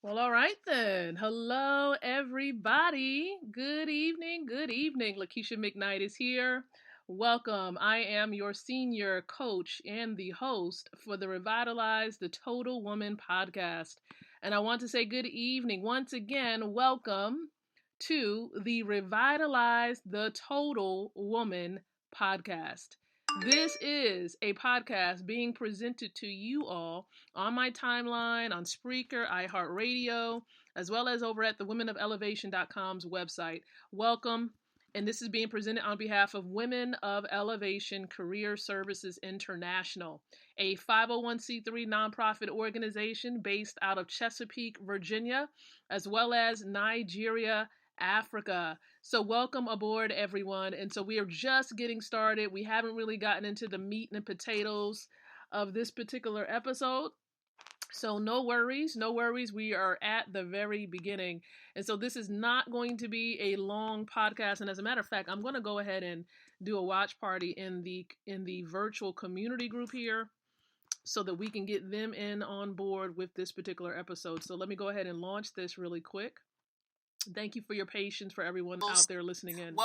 Well, all right then. Hello, everybody. Good evening. Good evening. Lakeisha McKnight is here. Welcome. I am your senior coach and the host for the Revitalize the Total Woman podcast. And I want to say good evening. Once again, welcome to the Revitalize the Total Woman podcast. This is a podcast being presented to you all on my timeline, on Spreaker, iHeartRadio, as well as over at the womenofElevation.com's website. Welcome. And this is being presented on behalf of Women of Elevation Career Services International, a 501c3 nonprofit organization based out of Chesapeake, Virginia, as well as Nigeria, Africa. So welcome aboard, everyone. And so we are just getting started. We haven't really gotten into the meat and potatoes of this particular episode. So no worries. We are at the very beginning. And so this is not going to be a long podcast. And as a matter of fact, I'm going to go ahead and do a watch party in the virtual community group here so that we can get them in on board with this particular episode. So let me go ahead and launch this really quick. Thank you for your patience for everyone out there listening in.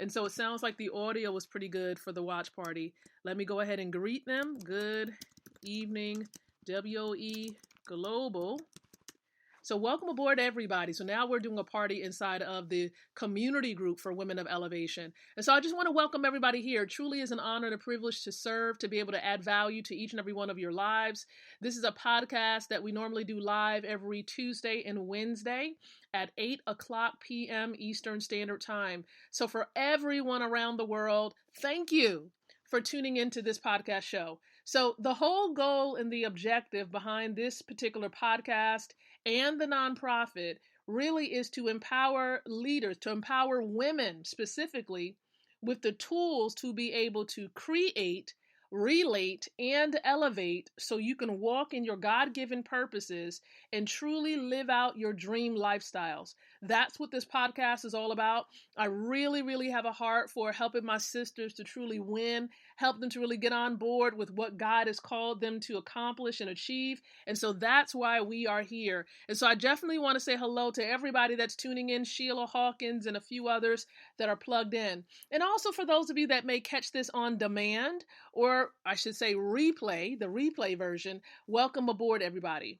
And so it sounds like the audio was pretty good for the watch party. Let me go ahead and greet them. Good evening, WOE Global. So welcome aboard, everybody. So now we're doing a party inside of the community group for Women of Elevation. And so I just want to welcome everybody here. It truly is an honor and a privilege to serve, to be able to add value to each and every one of your lives. This is a podcast that we normally do live every Tuesday and Wednesday at 8 o'clock p.m. Eastern Standard Time. So for everyone around the world, thank you for tuning into this podcast show. So the whole goal and the objective behind this particular podcast and the nonprofit really is to empower leaders, to empower women specifically with the tools to be able to create, relate, and elevate so you can walk in your God-given purposes and truly live out your dream lifestyles. That's what this podcast is all about. I really, really have a heart for helping my sisters to truly win, help them to really get on board with what God has called them to accomplish and achieve. And so that's why we are here. And so I definitely want to say hello to everybody that's tuning in, Sheila Hawkins and a few others that are plugged in. And also for those of you that may catch this on demand, or I should say replay, the replay version, welcome aboard, everybody.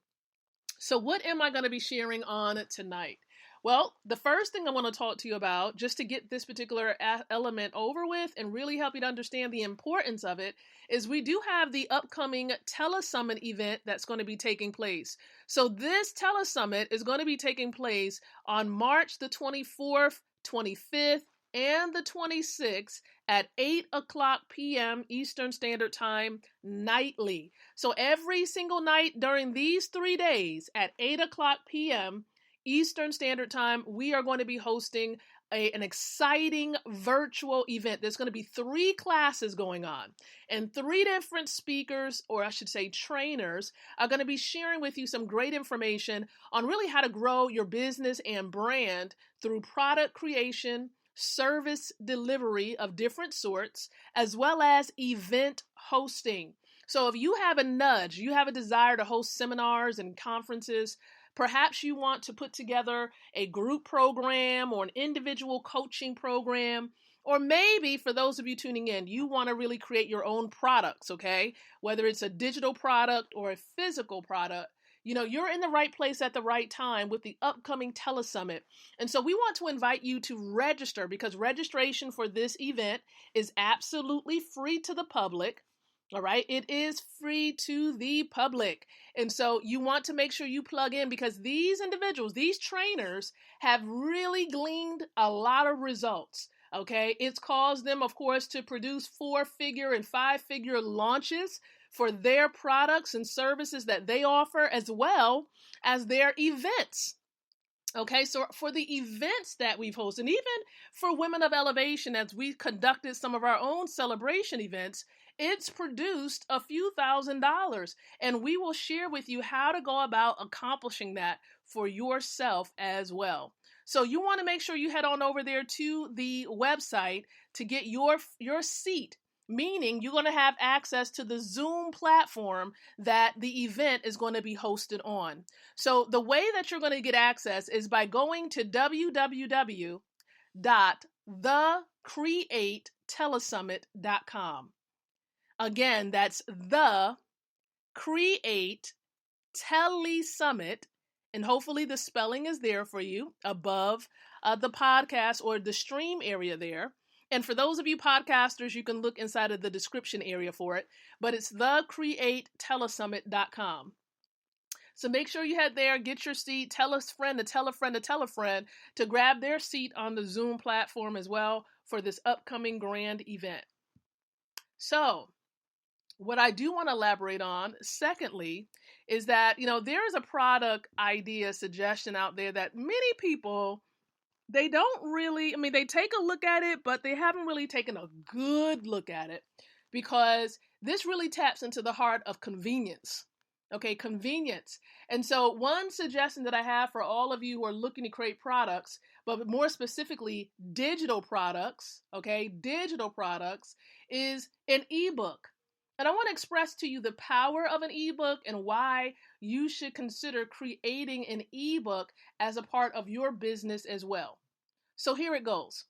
So what am I going to be sharing on tonight? Well, the first thing I want to talk to you about, just to get this particular element over with and really help you to understand the importance of it, is we do have the upcoming Telesummit event that's going to be taking place. So this Telesummit is going to be taking place on March the 24th, 25th, and the 26th at 8 o'clock p.m. Eastern Standard Time nightly. So every single night during these 3 days at 8 o'clock p.m. Eastern Standard Time, we are going to be hosting an exciting virtual event. There's going to be 3 classes going on, and 3 different speakers, or I should say trainers, are going to be sharing with you some great information on really how to grow your business and brand through product creation, service delivery of different sorts, as well as event hosting. So if you have a nudge, you have a desire to host seminars and conferences, perhaps you want to put together a group program or an individual coaching program, or maybe for those of you tuning in, you want to really create your own products, okay? Whether it's a digital product or a physical product, you're in the right place at the right time with the upcoming Telesummit. And so we want to invite you to register, because registration for this event is absolutely free to the public. All right. It is free to the public. And so you want to make sure you plug in, because these individuals, these trainers have really gleaned a lot of results. Okay. It's caused them, of course, to produce 4-figure and 5-figure launches for their products and services that they offer, as well as their events. Okay, so for the events that we've hosted, and even for Women of Elevation, as we conducted some of our own celebration events, it's produced a few $1,000s, and we will share with you how to go about accomplishing that for yourself as well. So you want to make sure you head on over there to the website to get your seat meaning you're going to have access to the Zoom platform that the event is going to be hosted on. So the way that you're going to get access is by going to www.thecreatetelesummit.com. Again, that's the Create Telesummit, and hopefully the spelling is there for you above the podcast or the stream area there. And for those of you podcasters, you can look inside of the description area for it, but it's thecreatetelesummit.com. So make sure you head there, get your seat, tell a friend to tell a friend to tell a friend to grab their seat on the Zoom platform as well for this upcoming grand event. So what I do want to elaborate on, secondly, is that, there is a product idea suggestion out there that many people, they don't really, they take a look at it, but they haven't really taken a good look at it, because this really taps into the heart of convenience. Okay, convenience. And so one suggestion that I have for all of you who are looking to create products, but more specifically digital products, is an ebook. And I want to express to you the power of an ebook and why you should consider creating an ebook as a part of your business as well. So here it goes.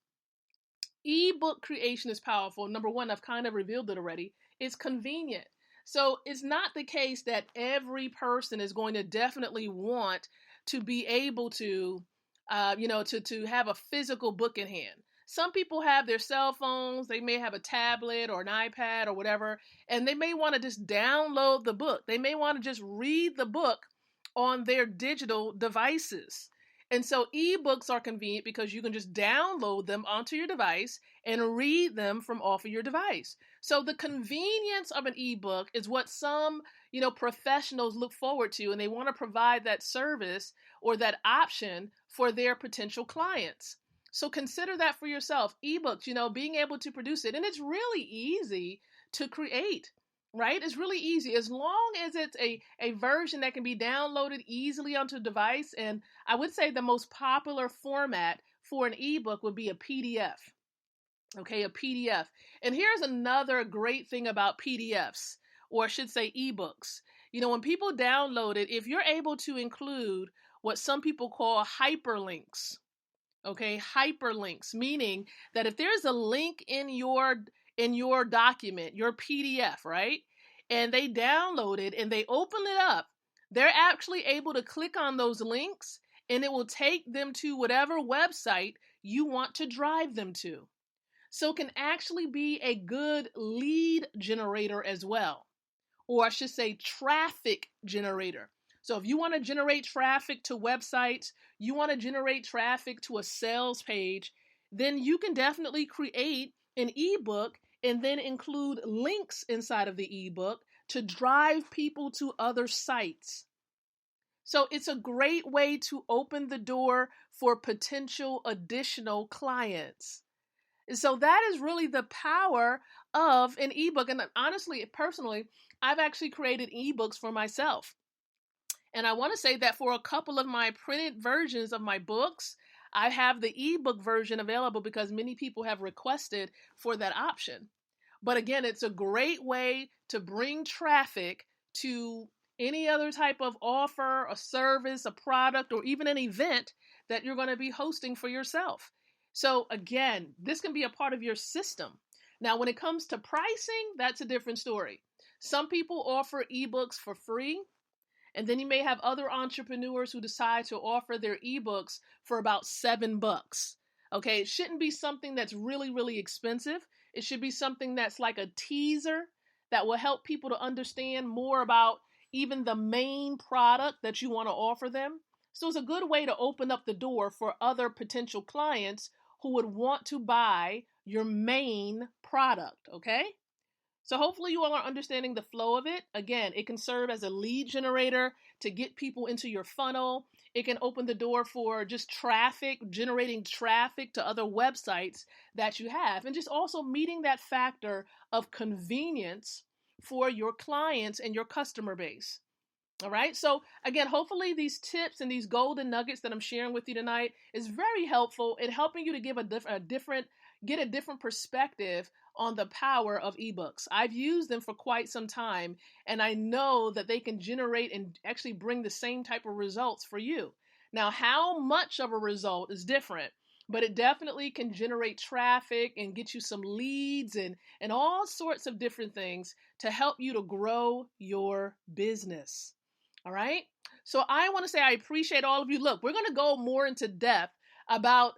Ebook creation is powerful. Number one, I've kind of revealed it already. It's convenient. So it's not the case that every person is going to definitely want to be able to, to have a physical book in hand. Some people have their cell phones, they may have a tablet or an iPad or whatever, and they may want to just download the book. They may want to just read the book on their digital devices. And so ebooks are convenient because you can just download them onto your device and read them from off of your device. So the convenience of an ebook is what some, professionals look forward to, and they want to provide that service or that option for their potential clients. So consider that for yourself. Ebooks, being able to produce it. And it's really easy to create, right? It's really easy as long as it's a version that can be downloaded easily onto a device. And I would say the most popular format for an ebook would be a PDF. Okay, a PDF. And here's another great thing about PDFs, or I should say ebooks. When people download it, if you're able to include what some people call hyperlinks, okay, hyperlinks, meaning that if there's a link in your document, your PDF, right, and they download it and they open it up, they're actually able to click on those links and it will take them to whatever website you want to drive them to. So it can actually be a good lead generator as well, or I should say traffic generator. So if you want to generate traffic to websites, you want to generate traffic to a sales page, then you can definitely create an ebook and then include links inside of the ebook to drive people to other sites. So it's a great way to open the door for potential additional clients. So that is really the power of an ebook. And honestly, personally, I've actually created ebooks for myself. And I want to say that for a couple of my printed versions of my books, I have the ebook version available because many people have requested for that option. But again, it's a great way to bring traffic to any other type of offer, a service, a product, or even an event that you're going to be hosting for yourself. So again, this can be a part of your system. Now, when it comes to pricing, that's a different story. Some people offer ebooks for free. And then you may have other entrepreneurs who decide to offer their ebooks for about $7. Okay, it shouldn't be something that's really, really expensive. It should be something that's like a teaser that will help people to understand more about even the main product that you want to offer them. So it's a good way to open up the door for other potential clients who would want to buy your main product, okay? So hopefully you all are understanding the flow of it. Again, it can serve as a lead generator to get people into your funnel. It can open the door for just traffic, generating traffic to other websites that you have, and just also meeting that factor of convenience for your clients and your customer base. All right. So again, hopefully these tips and these golden nuggets that I'm sharing with you tonight is very helpful in helping you to give a different, get a different perspective on the power of eBooks. I've used them for quite some time, and I know that they can generate and actually bring the same type of results for you. Now, how much of a result is different, but it definitely can generate traffic and get you some leads and all sorts of different things to help you to grow your business. All right. So I want to say I appreciate all of you. Look, we're going to go more into depth about,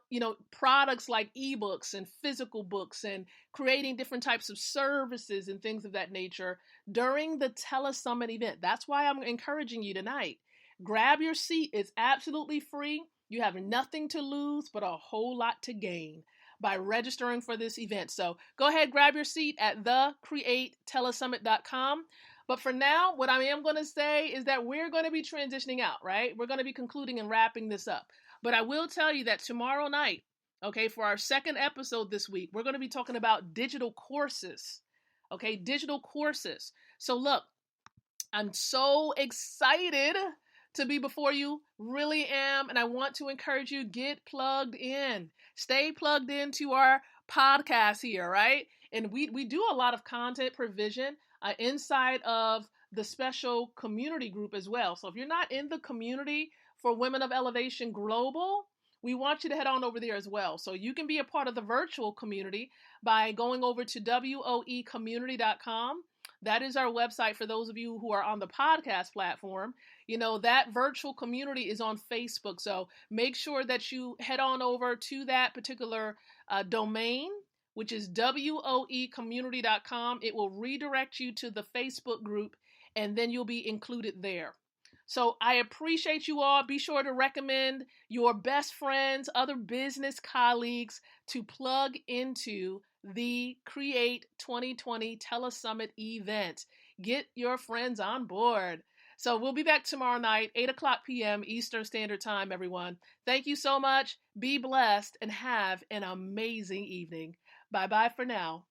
products like ebooks and physical books and creating different types of services and things of that nature during the Telesummit event. That's why I'm encouraging you tonight. Grab your seat. It's absolutely free. You have nothing to lose, but a whole lot to gain by registering for this event. So go ahead, grab your seat at thecreatetelesummit.com. But for now, what I am going to say is that we're going to be transitioning out, right? We're going to be concluding and wrapping this up. But I will tell you that tomorrow night, okay, for our second episode this week, we're going to be talking about digital courses, okay, digital courses. So look, I'm so excited to be before you, really am, and I want to encourage you, get plugged in. Stay plugged into our podcast here, right? And we do a lot of content provision inside of the special community group as well. So if you're not in the community for Women of Elevation Global, we want you to head on over there as well. So you can be a part of the virtual community by going over to woecommunity.com. That is our website for those of you who are on the podcast platform. That virtual community is on Facebook. So make sure that you head on over to that particular domain, which is woecommunity.com. It will redirect you to the Facebook group, and then you'll be included there. So I appreciate you all. Be sure to recommend your best friends, other business colleagues to plug into the Create 2020 Telesummit event. Get your friends on board. So we'll be back tomorrow night, 8 o'clock p.m. Eastern Standard Time, everyone. Thank you so much. Be blessed and have an amazing evening. Bye-bye for now.